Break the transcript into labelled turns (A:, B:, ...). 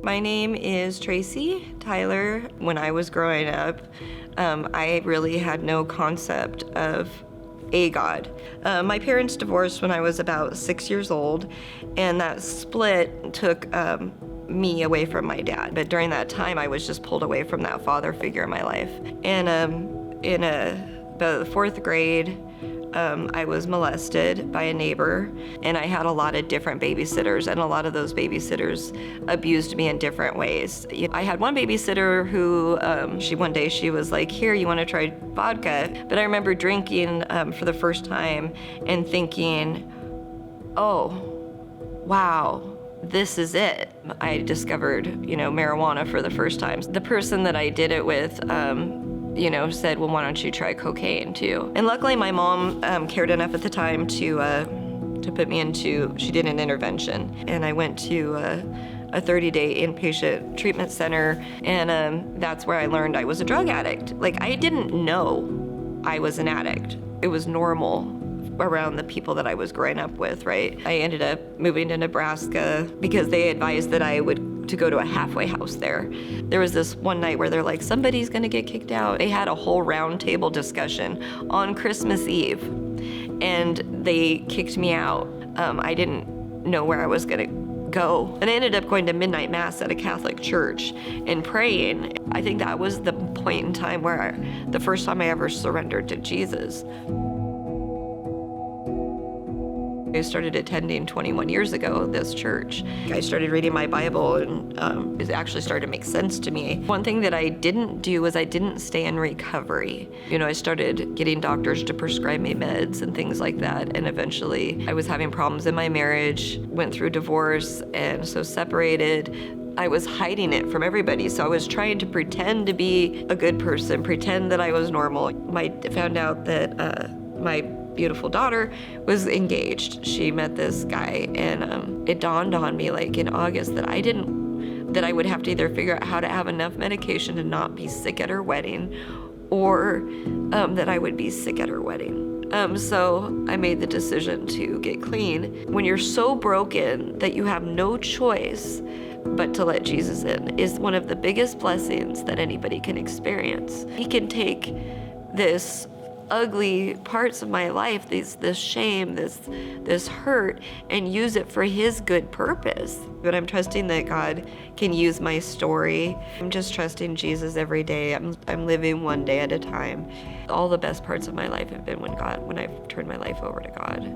A: My name is Tracy Tyler. When I was growing up, I really had no concept of a God. My parents divorced when I was about 6 years old, and that split took me away from my dad. But during that time, I was just pulled away from that father figure in my life. And in the fourth grade, I was molested by a neighbor, and I had a lot of different babysitters, and a lot of those babysitters abused me in different ways. I had one babysitter who, one day she was like, "Here, you want to try vodka?" But I remember drinking for the first time and thinking, "Oh, wow, this is it." I discovered, marijuana for the first time. The person that I did it with, said, "Well, why don't you try cocaine too?" And luckily my mom cared enough at the time to put me she did an intervention. And I went to a 30-day inpatient treatment center, and that's where I learned I was a drug addict. Like, I didn't know I was an addict. It was normal around the people that I was growing up with, right? I ended up moving to Nebraska because they advised that I would to go to a halfway house there. There was this one night where they're like, somebody's gonna get kicked out. They had a whole round table discussion on Christmas Eve, and they kicked me out. I didn't know where I was gonna go. And I ended up going to midnight mass at a Catholic church and praying. I think that was the point in time where the first time I ever surrendered to Jesus. I started attending 21 years ago, this church. I started reading my Bible, and it actually started to make sense to me. One thing that I didn't do was I didn't stay in recovery. I started getting doctors to prescribe me meds and things like that, and eventually I was having problems in my marriage, went through divorce, and so separated. I was hiding it from everybody, so I was trying to pretend to be a good person, pretend that I was normal. I found out that my beautiful daughter was engaged. She met this guy, and it dawned on me, like in August, that I would have to either figure out how to have enough medication to not be sick at her wedding, or that I would be sick at her wedding. So I made the decision to get clean. When you're so broken that you have no choice but to let Jesus in is one of the biggest blessings that anybody can experience. He can take this ugly parts of my life, this shame, this hurt, and use it for his good purpose. But I'm trusting that God can use my story. I'm just trusting Jesus every day. I'm living one day at a time. All the best parts of my life have been when I've turned my life over to God.